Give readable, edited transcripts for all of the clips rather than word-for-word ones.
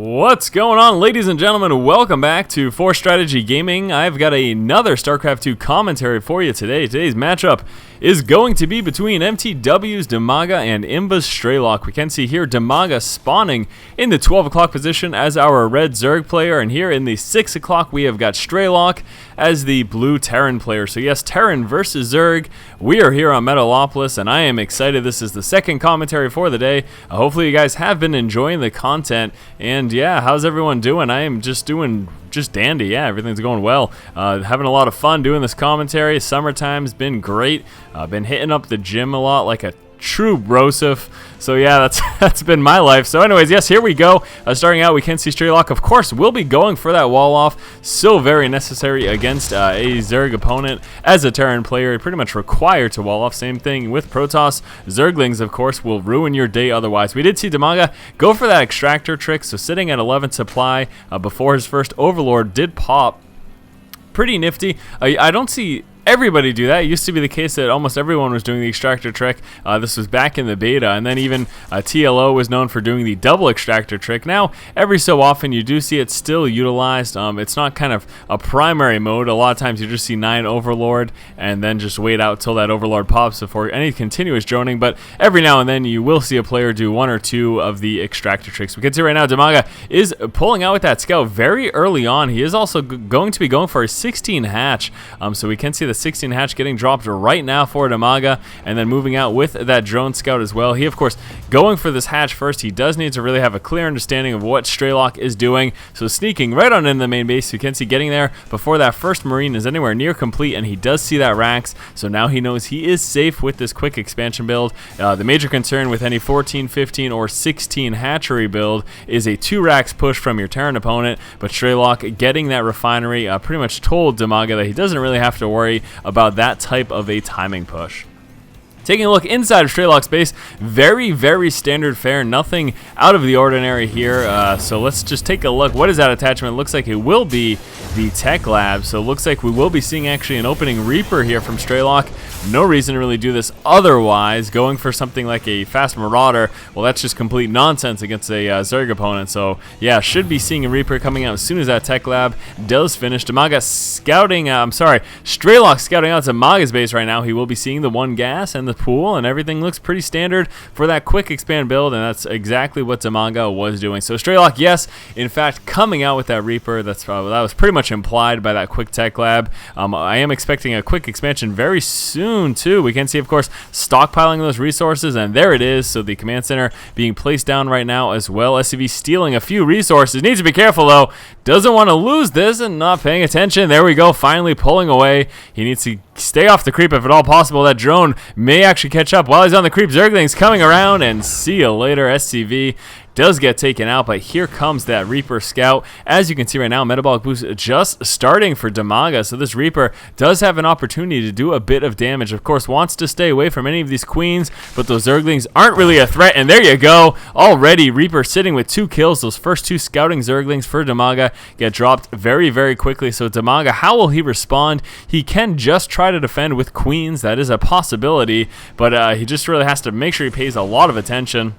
What's going on, ladies and gentlemen? Welcome back to For Strategy Gaming. I've got another Starcraft 2 commentary for you today. Today's matchup is going to be between MTW's DIMAGA and IMBA's Strelok. We can see here DIMAGA spawning in the 12 o'clock position as our red Zerg player, and here in the 6 o'clock we have got Strelok as the blue Terran player. So yes, Terran versus Zerg. We are here on Metalopolis, and I am excited. This is the second commentary for the day. Hopefully you guys have been enjoying the content, and yeah, how's everyone doing? I am just doing dandy. Yeah, everything's going well. Having a lot of fun doing this commentary. Summertime's been great. Been hitting up the gym a lot like a true brosif. So yeah, that's been my life. So anyways, yes, here we go. Starting out, we can see Strelok, of course, will be going for that wall off. So very necessary against a Zerg opponent. As a Terran player, pretty much required to wall off. Same thing with Protoss. Zerglings, of course, will ruin your day otherwise. We did see DIMAGA go for that extractor trick. So sitting at 11 supply before his first Overlord did pop. Pretty nifty. I don't see everybody do that. It used to be the case that almost everyone was doing the extractor trick. This was back in the beta, and then even TLO was known for doing the double extractor trick. Now, every so often you do see it still utilized. It's not kind of a primary mode. A lot of times you just see 9 Overlord and then just wait out till that Overlord pops before any continuous droning, but every now and then you will see a player do 1 or 2 of the extractor tricks. We can see right now DIMAGA is pulling out with that scout very early on. He is also going to be going for a 16 hatch, so we can see the 16 hatch getting dropped right now for DIMAGA, and then moving out with that drone scout as well. He, of course, going for this hatch first. He does need to really have a clear understanding of what Strelok is doing, so sneaking right on into the main base. You can see getting there before that first Marine is anywhere near complete, and he does see that Rax, so now he knows he is safe with this quick expansion build. The major concern with any 14, 15, or 16 hatchery build is a 2 Rax push from your Terran opponent, but Strelok getting that refinery pretty much told DIMAGA that he doesn't really have to worry about that type of a timing push. Taking a look inside of Strelok's base, very, very standard fare, nothing out of the ordinary here. So let's just take a look. What is that attachment? It looks like it will be the Tech Lab. So it looks like we will be seeing actually an opening Reaper here from Strelok. No reason to really do this otherwise. Going for something like a fast Marauder, well, that's just complete nonsense against a Zerg opponent. So yeah, should be seeing a Reaper coming out as soon as that Tech Lab does finish. DIMAGA scouting, Strelok scouting out DIMAGA's base right now. He will be seeing the 1 gas and the pool, and everything looks pretty standard for that quick expand build, and that's exactly what DIMAGA was doing. So Strelok, yes, in fact, coming out with that Reaper. That was pretty much implied by that quick Tech Lab. I am expecting a quick expansion very soon too. We can see, of course, stockpiling those resources, and there it is. So the command center being placed down right now as well. SCV stealing a few resources. Needs to be careful though. Doesn't want to lose this and not paying attention. There we go, finally pulling away. He needs to stay off the creep if at all possible. That drone may actually catch up while he's on the creep. Zergling's coming around, and see you later. SCV does get taken out, but here comes that Reaper scout. As you can see right now, metabolic boost just starting for DIMAGA, so this Reaper does have an opportunity to do a bit of damage. Of course, wants to stay away from any of these queens, but those Zerglings aren't really a threat, and there you go. Already, Reaper sitting with 2 kills. Those first 2 scouting Zerglings for DIMAGA get dropped very, very quickly. So DIMAGA, how will he respond? He can just try to defend with queens. That is a possibility, but he just really has to make sure he pays a lot of attention,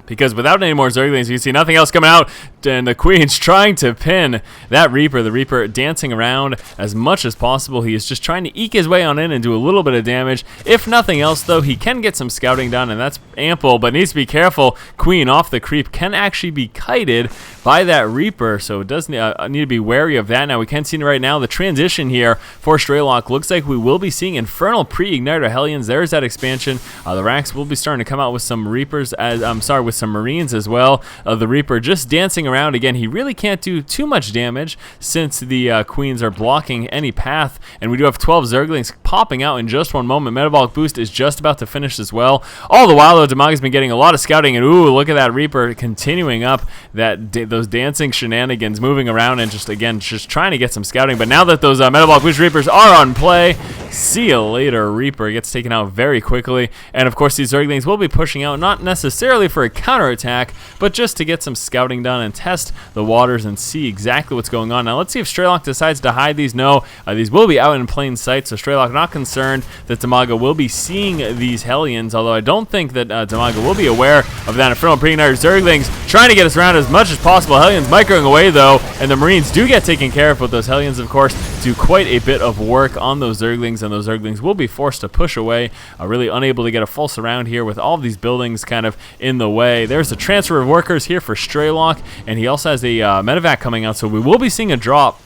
because without any more Zerglings, you see nothing else coming out, and the Queen's trying to pin that Reaper. The Reaper dancing around as much as possible. He is just trying to eke his way on in and do a little bit of damage. If nothing else, though, he can get some scouting done, and that's ample, but needs to be careful. Queen off the creep can actually be kited by that Reaper, so it does need to be wary of that. Now, we can see right now the transition here for Strelok. Looks like we will be seeing Infernal Pre-Igniter Hellions. There's that expansion. The Rax will be starting to come out with some Reapers, with some Marines as well. The Reaper just dancing around again. He really can't do too much damage since the Queens are blocking any path, and we do have 12 Zerglings popping out in just one moment. Metabolic boost is just about to finish as well. All the while, though, DIMAGA's been getting a lot of scouting, and ooh, look at that Reaper continuing up those dancing shenanigans, moving around and just trying to get some scouting. But now that those metabolic boost Reapers are on play, see you later. Reaper gets taken out very quickly, and of course these Zerglings will be pushing out, not necessarily for a counterattack, but just to get some scouting done and test the waters and see exactly what's going on. Now let's see if Strelok decides to hide these. No, these will be out in plain sight, so Strelok not concerned that DIMAGA will be seeing these Hellions, although I don't think that DIMAGA will be aware of that Infernal Pre-Igniter. Zerglings trying to get us around as much as possible. Hellions microing away though, and the Marines do get taken care of, but those Hellions of course do quite a bit of work on those Zerglings, and those Zerglings will be forced to push away, really unable to get a full surround here with all of these buildings kind of in the way. There's a transfer of workers here for Strelok, and he also has a medevac coming out, so we will be seeing a drop.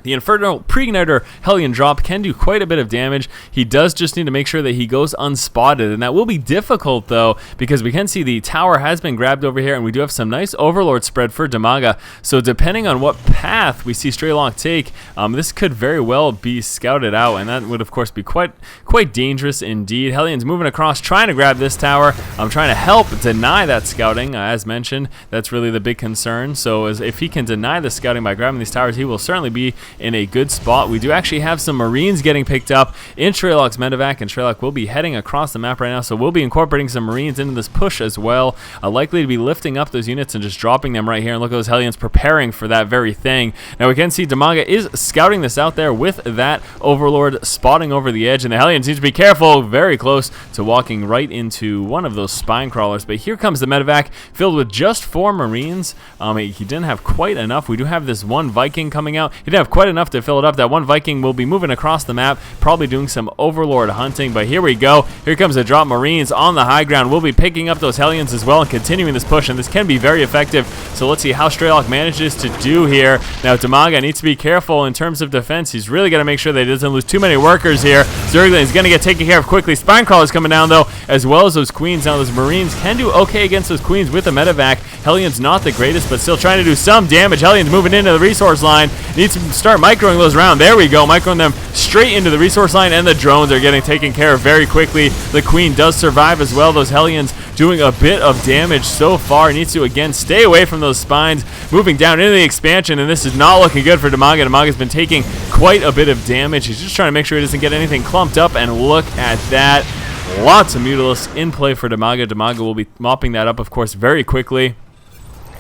The Infernal Preigniter Hellion drop can do quite a bit of damage. He does just need to make sure that he goes unspotted, and that will be difficult though, because we can see the tower has been grabbed over here, and we do have some nice Overlord spread for DIMAGA. So depending on what path we see Strelok take, this could very well be scouted out, and that would of course be quite dangerous indeed. Hellions moving across, trying to grab this tower. I'm trying to help deny that scouting. As mentioned, that's really the big concern. So if he can deny the scouting by grabbing these towers, he will certainly be in a good spot. We do actually have some Marines getting picked up in Strelok's medevac, and Strelok will be heading across the map right now, so we'll be incorporating some Marines into this push as well, likely to be lifting up those units and just dropping them right here. And look at those Hellions preparing for that very thing. Now we can see DIMAGA is scouting this out there with that Overlord spotting over the edge, and the Hellions need to be careful, very close to walking right into one of those spine crawlers. But here comes the medevac filled with just 4 Marines. He didn't have quite enough. We do have this one Viking coming out. He didn't have quite enough to fill it up. That one Viking will be moving across the map, probably doing some Overlord hunting. But here we go. Here comes the drop. Marines on the high ground. We'll be picking up those Hellions as well and continuing this push, and this can be very effective. So let's see how Strelok manages to do here. Now DIMAGA needs to be careful in terms of defense. He's really got to make sure that he doesn't lose too many workers here. Zergling is going to get taken care of quickly. Spine crawlers coming down though, as well as those Queens. Now those Marines can do okay against those Queens with a medevac. Hellions not the greatest, but still trying to do some damage. Hellions moving into the resource line. Needs to start microing those around. There we go, microing them straight into the resource line, and the drones are getting taken care of very quickly. The Queen does survive as well. Those Hellions doing a bit of damage so far. Needs to again stay away from those spines. Moving down into the expansion, and this is not looking good for DIMAGA. DIMAGA's been taking quite a bit of damage. He's just trying to make sure he doesn't get anything clumped up, and look at that. Lots of Mutalisks in play for DIMAGA. DIMAGA will be mopping that up, of course, very quickly.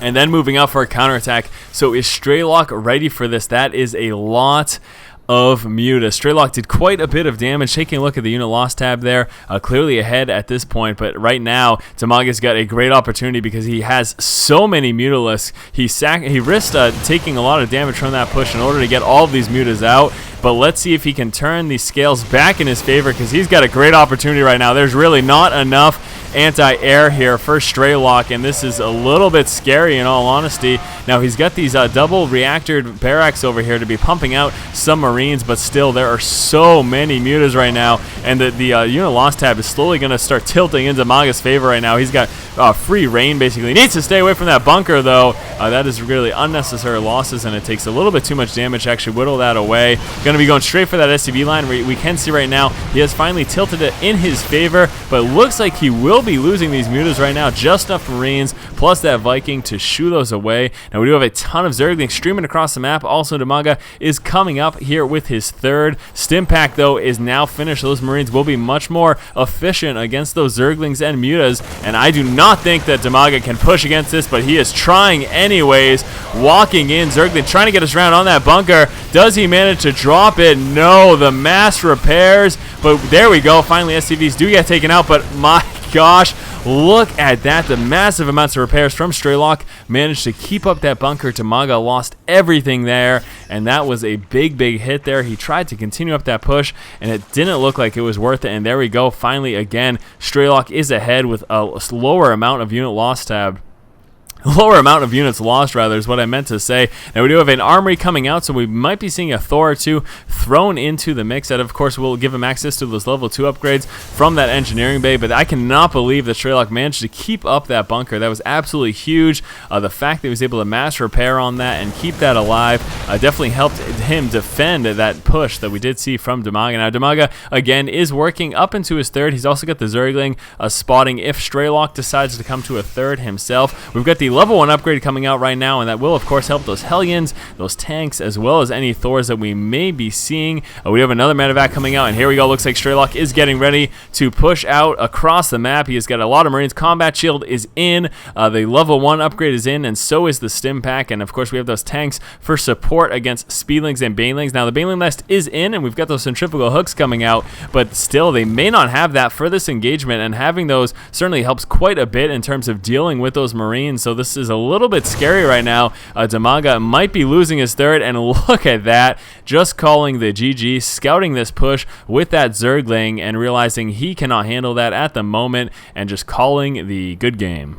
And then moving up for a counterattack. So is Strelok ready for this? That is a lot of Muta. Strelok did quite a bit of damage. Taking a look at the unit loss tab there, clearly ahead at this point, but right now DIMAGA's got a great opportunity because he has so many Mutalisks. He risked taking a lot of damage from that push in order to get all of these Mutas out. But let's see if he can turn these scales back in his favor, because he's got a great opportunity right now. There's really not enough anti-air here for Strelok, and this is a little bit scary in all honesty. Now he's got these double reactored barracks over here to be pumping out some Marines, but still there are so many Mutas right now, and the unit loss tab is slowly going to start tilting into DIMAGA's favor right now. He's got free reign basically. He needs to stay away from that bunker though. That is really unnecessary losses, and it takes a little bit too much damage to actually whittle that away. Going to be going straight for that SCV line. We can see right now he has finally tilted it in his favor, but it looks like he will be losing these Mutas right now. Just enough Marines plus that Viking to shoo those away. Now we do have a ton of Zerglings streaming across the map. Also DIMAGA is coming up here with his third. Stim pack though is now finished. Those Marines will be much more efficient against those Zerglings and Mutas, and I do not think that DIMAGA can push against this, but he is trying anyways. Walking in, Zergling trying to get us around on that bunker. Does he manage to drop it? No, the mass repairs, but there we go. Finally SCVs do get taken out, but my gosh, look at that. The massive amounts of repairs from Strelok managed to keep up that bunker. DIMAGA lost everything there, and that was a big hit there. He tried to continue up that push, and it didn't look like it was worth it, and there we go. Finally, again, Strelok is ahead with a lower amount of unit loss tab. Lower amount of units lost, rather, is what I meant to say. Now we do have an armory coming out, so we might be seeing a Thor or two thrown into the mix. That, of course, will give him access to those level 2 upgrades from that engineering bay, but I cannot believe that Strelok managed to keep up that bunker. That was absolutely huge. The fact that he was able to mass repair on that and keep that alive definitely helped him defend that push that we did see from DIMAGA. Now DIMAGA, again, is working up into his third. He's also got the Zergling spotting if Strelok decides to come to a third himself. We've got the level 1 upgrade coming out right now, and that will of course help those Hellions, those tanks, as well as any Thors that we may be seeing. We have another medevac coming out, and here we go. Looks like Strelok is getting ready to push out across the map. He has got a lot of Marines. Combat shield is in, the level 1 upgrade is in, and so is the stim pack, and of course we have those tanks for support against Speedlings and Banelings. Now the Baneling nest is in, and we've got those centrifugal hooks coming out, but still they may not have that for this engagement, and having those certainly helps quite a bit in terms of dealing with those Marines. So this this is a little bit scary right now. DIMAGA might be losing his third, and look at that, just calling the GG, scouting this push with that Zergling and realizing he cannot handle that at the moment and just calling the good game.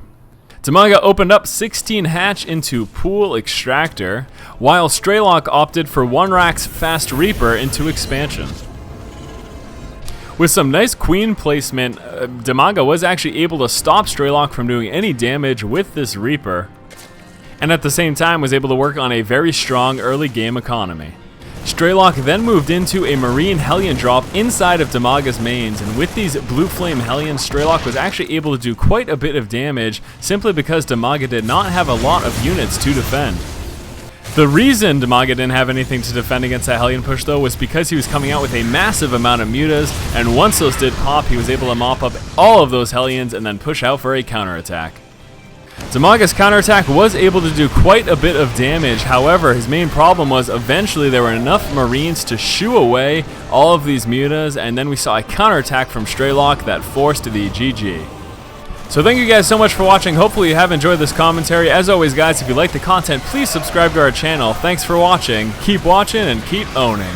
DIMAGA opened up 16 hatch into Pool Extractor, while Strelok opted for 1-Rack's Fast Reaper into Expansion. With some nice queen placement, DIMAGA was actually able to stop Strelok from doing any damage with this Reaper, and at the same time was able to work on a very strong early game economy. Strelok then moved into a Marine Hellion drop inside of DIMAGA's mains, and with these Blue Flame Hellions, Strelok was actually able to do quite a bit of damage simply because DIMAGA did not have a lot of units to defend. The reason DIMAGA didn't have anything to defend against that Hellion push though was because he was coming out with a massive amount of mutas, and once those did pop, he was able to mop up all of those Hellions and then push out for a counterattack. DIMAGA's counterattack was able to do quite a bit of damage, however, his main problem was eventually there were enough Marines to shoo away all of these mutas, and then we saw a counterattack from Strelok that forced the GG. So thank you guys so much for watching. Hopefully you have enjoyed this commentary. As always guys, if you like the content, please subscribe to our channel. Thanks for watching, keep watching, and keep owning.